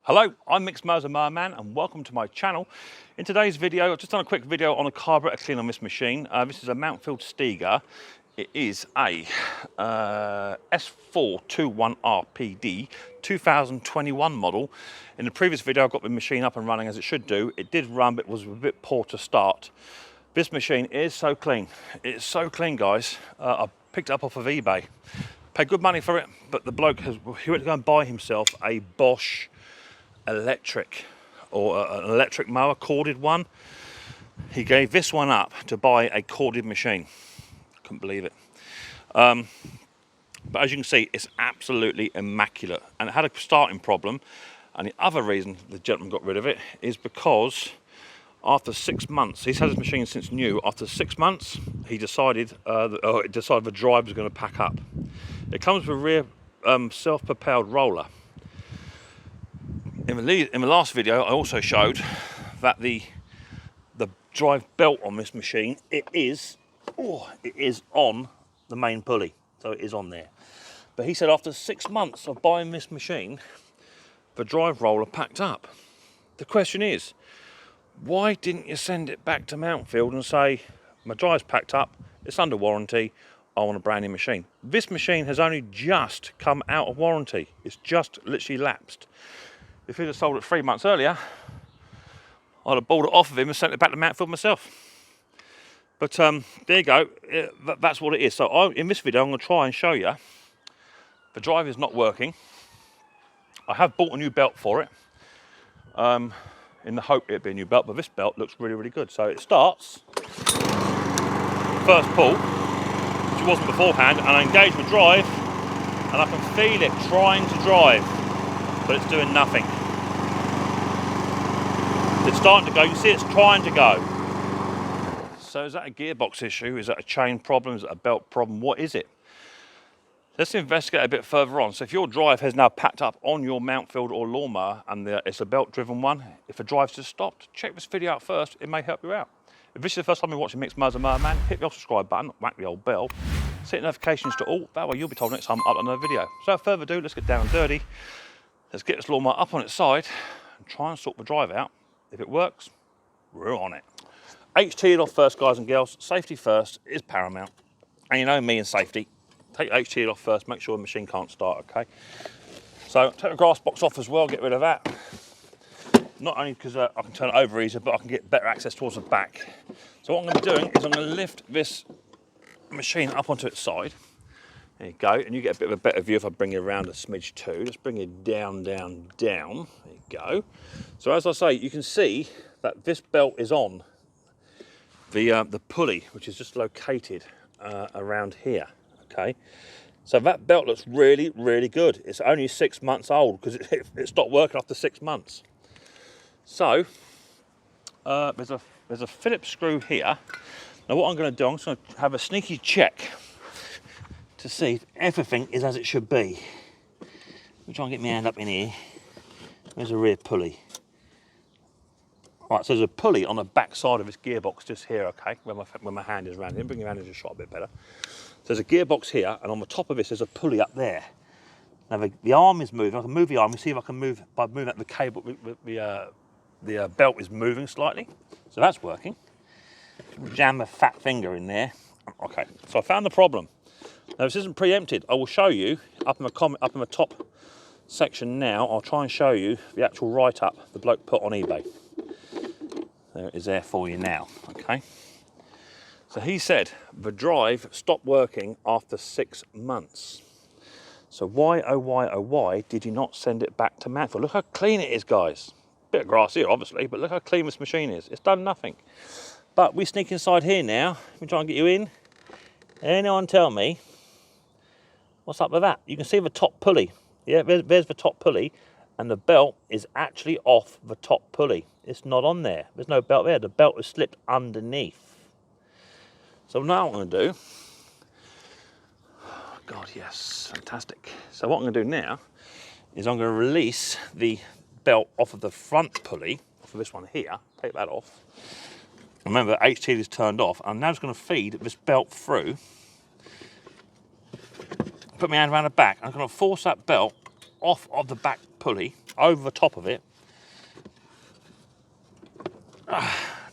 Hello, I'm Micks Mowers and welcome to my channel. In today's video, I've just done a quick video on a carburetor clean on this machine. This is a Mountfield Stiga. It is a S421RPD 2021 model. In the previous video, I got the machine up and running as it should do. It did run, but it was a bit poor to start. This machine is so clean. It's so clean, guys. I picked it up off of eBay. Paid good money for it, but the bloke he went to go and buy himself a Bosch electric or an electric mower, corded one. He gave this one up to buy a corded machine. Couldn't believe it. But as you can see, it's absolutely immaculate, and it had a starting problem. And the other reason the gentleman got rid of it is because after 6 months, he's had his machine since new. After 6 months, he decided the drive was going to pack up. It comes with a rear self-propelled roller. In the last video, I also showed that the drive belt on this machine, it is on the main pulley, so it is on there. But he said after 6 months of buying this machine, the drive roller packed up. The question is, why didn't you send it back to Mountfield and say, my drive's packed up, it's under warranty, I want a brand new machine? This machine has only just come out of warranty. It's just literally lapsed. If he'd have sold it 3 months earlier, I'd have bought it off of him and sent it back to Mountfield myself. But there you go, that's what it is. So in this video, I'm going to try and show you the drive is not working. I have bought a new belt for it, in the hope it'd be a new belt, but this belt looks really, really good. So it starts, first pull, which it wasn't beforehand, and I engage the drive, and I can feel it trying to drive, but it's doing nothing. It's starting to go, you can see it's trying to go. So is that a gearbox issue? Is that a chain problem? Is it a belt problem? What is it? Let's investigate a bit further on. So if your drive has now packed up on your Mountfield or lawnmower and it's a belt driven one, if the drive's just stopped, check this video out first, it may help you out. If this is the first time you're watching Micks Mowers hit the subscribe button, whack the old bell, set notifications to all, that way you'll be told next time I upload another video. So without further ado, let's get down and dirty. Let's get this lawnmower up on its side and try and sort the drive out. If it works, we're on it. HT it off first, guys and girls. Safety first is paramount. And you know me and safety. Take HT it off first, make sure the machine can't start, okay? So take the grass box off as well, get rid of that. Not only because I can turn it over easier, but I can get better access towards the back. So what I'm going to be doing is I'm going to lift this machine up onto its side. There you go, and you get a bit of a better view if I bring it around a smidge too. Just bring it down, down, down. There you go. So as I say, you can see that this belt is on the pulley, which is just located around here. Okay, so that belt looks really, really good. It's only 6 months old because it stopped working after 6 months. So there's a Phillips screw here. Now what I'm going to do, I'm just going to have a sneaky check to see if everything is as it should be. Let me try and get my hand up in here. There's a rear pulley. Right, so there's a pulley on the back side of this gearbox just here, okay, where my hand is around it. Bring your hand in just shot a bit better. So there's a gearbox here, and on the top of this there's a pulley up there. Now the arm is moving. I can move the arm. You see if I can move by moving that the cable. The belt is moving slightly, so that's working. Jam a fat finger in there. Okay, so I found the problem. Now this isn't preempted. I will show you up in the top section now. I'll try and show you the actual write-up the bloke put on eBay. There it is there for you now. Okay. So he said the drive stopped working after 6 months. So why, oh why did you not send it back to Mountfield? Look how clean it is, guys. Bit of grass here, obviously, but look how clean this machine is. It's done nothing. But we sneak inside here now. We try and get you in. Anyone tell me what's up with that? You can see the top pulley. Yeah, there's the top pulley, and the belt is actually off the top pulley. It's not on there. There's no belt there. The belt is slipped underneath. So now what I'm going to do, oh God, yes, fantastic. So what I'm going to do now is I'm going to release the belt off of the front pulley, off of this one here, take that off. Remember, HT is turned off. I'm now just going to feed this belt through put my hand around the back. I'm going to force that belt off of the back pulley over the top of it.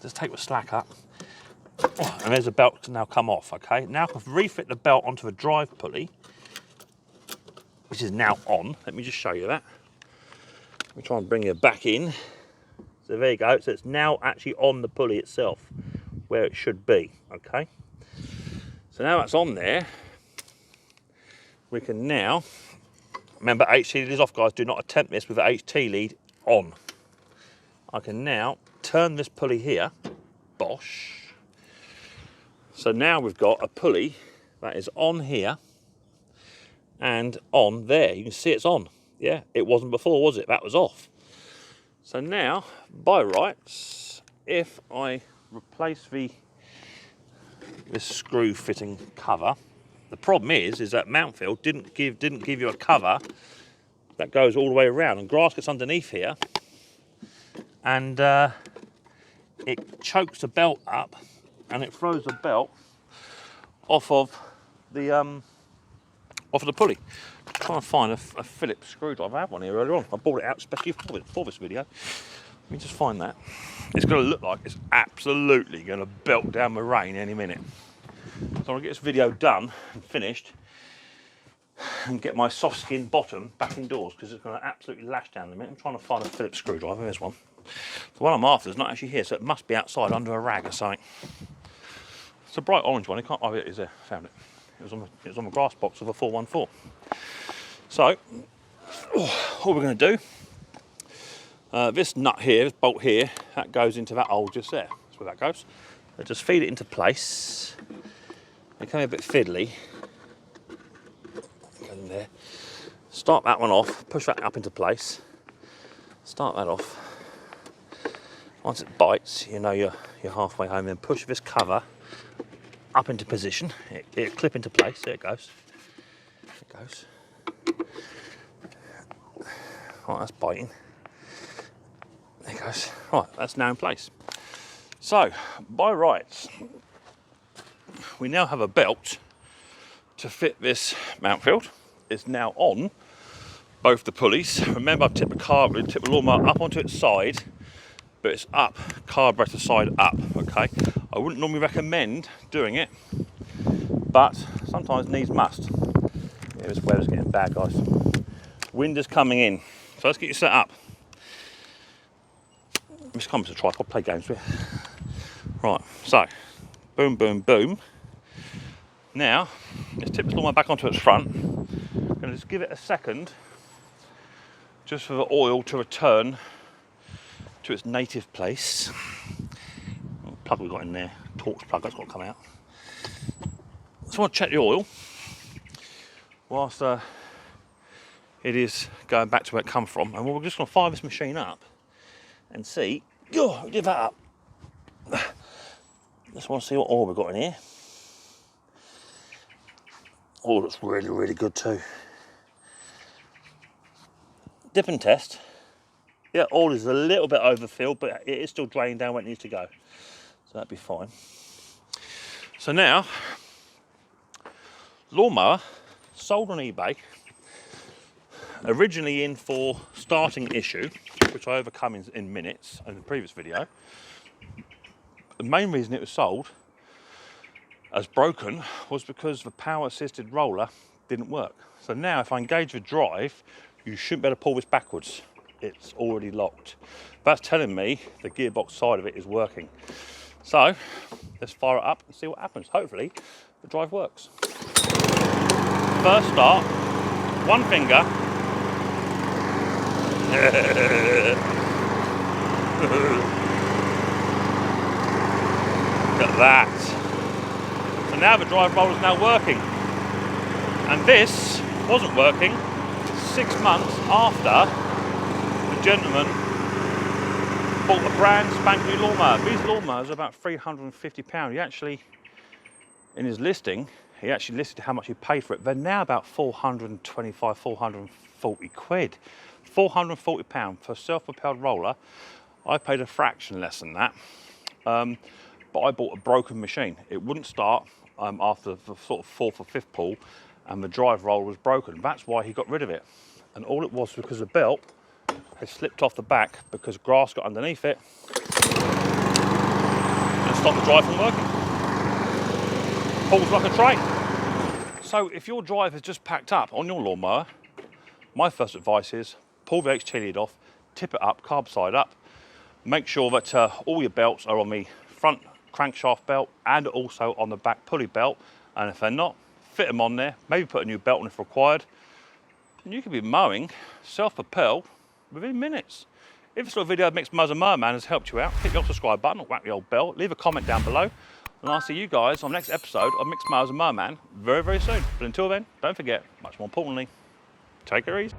Just take the slack up. And there's a belt to now come off, okay? Now I've refit the belt onto the drive pulley, which is now on. Let me just show you that. Let me try and bring it back in. So there you go. So it's now actually on the pulley itself, where it should be, okay? So now that's on there, we can now, remember HT lead is off, guys, do not attempt this with the HT lead on. I can now turn this pulley here, bosh. So now we've got a pulley that is on here and on there. You can see it's on. Yeah, it wasn't before, was it? That was off. So now, by rights, if I replace this screw fitting cover, the problem is that Mountfield didn't give you a cover that goes all the way around, and grass gets underneath here, and it chokes the belt up, and it throws the belt off of the pulley. I'm trying to find a Phillips screwdriver. I had one here earlier on. I bought it out especially for this video. Let me just find that. It's going to look like it's absolutely going to belt down the rain any minute. So I'm going to get this video done and finished and get my soft skin bottom back indoors, because it's going to absolutely lash down in a minute. I'm trying to find a Phillips screwdriver. There's one. The one I'm after is not actually here, so it must be outside under a rag or something. It's a bright orange one. Oh, it is there. Found it. It was on the grass box of a 414. So, all we're going to do, this nut here, this bolt here, that goes into that hole just there. That's where that goes. So just feed it into place. They come a bit fiddly. Go in there. Start that one off. Push that up into place. Start that off. Once it bites, you know you're halfway home. Then push this cover up into position. It'll clip into place. There it goes. There it goes. Right, that's biting. There it goes. Right, that's now in place. So, by rights, we now have a belt to fit this Mountfield. It's now on both the pulleys. Remember, I've tipped the lawnmower up onto its side, but it's up, carburetor side up, okay? I wouldn't normally recommend doing it, but sometimes needs must. Yeah, this weather's getting bad, guys. Wind is coming in, so let's get you set up. This comes to tripod, play games with. Right, so, boom, boom, boom. Now, let's tip this lawnmower back onto its front. I'm gonna just give it a second, just for the oil to return to its native place. What plug we got in there? Torx plug, that's got to come out. So I want to check the oil whilst it is going back to where it come from, and we're just going to fire this machine up and see. Oh, we did that up. Just want to see what oil we've got in here. Oh, looks really, really good too. Dip and test. Yeah, oil is a little bit overfilled, but it is still draining down where it needs to go. So that'd be fine. So now, lawnmower, sold on eBay, originally in for starting issue, which I overcome in minutes in the previous video. The main reason it was sold as broken was because the power assisted roller didn't work. So now if I engage the drive, you shouldn't be able to pull this backwards. It's already locked. That's telling me the gearbox side of it is working. So let's fire it up and see what happens. Hopefully the drive works. First start, one finger. Look at that. So now the drive roller is now working. And this wasn't working 6 months after the gentleman bought a brand spanking new lawnmower. These lawnmowers are about £350. He actually, in his listing, he actually listed how much he paid for it. They're now about 425, 440 quid. £440 for a self-propelled roller. I paid a fraction less than that, but I bought a broken machine. It wouldn't start after the sort of 4th or 5th pull, and the drive roller was broken. That's why he got rid of it. And all it was because the belt has slipped off the back because grass got underneath it and stopped the drive from working. Pulls like a train. So if your drive has just packed up on your lawnmower, my first advice is pull the HT lid off, tip it up, carb side up. Make sure that all your belts are on the front crankshaft belt and also on the back pulley belt. And if they're not, fit them on there, maybe put a new belt on if required. And you could be mowing self-propelled within minutes. If this little video of Micks Mowers and Mower Man has helped you out, hit the old subscribe button or whack the old bell, leave a comment down below, and I'll see you guys on the next episode of Micks Mowers and Mower Man very, very soon. But until then, don't forget, much more importantly, take it easy.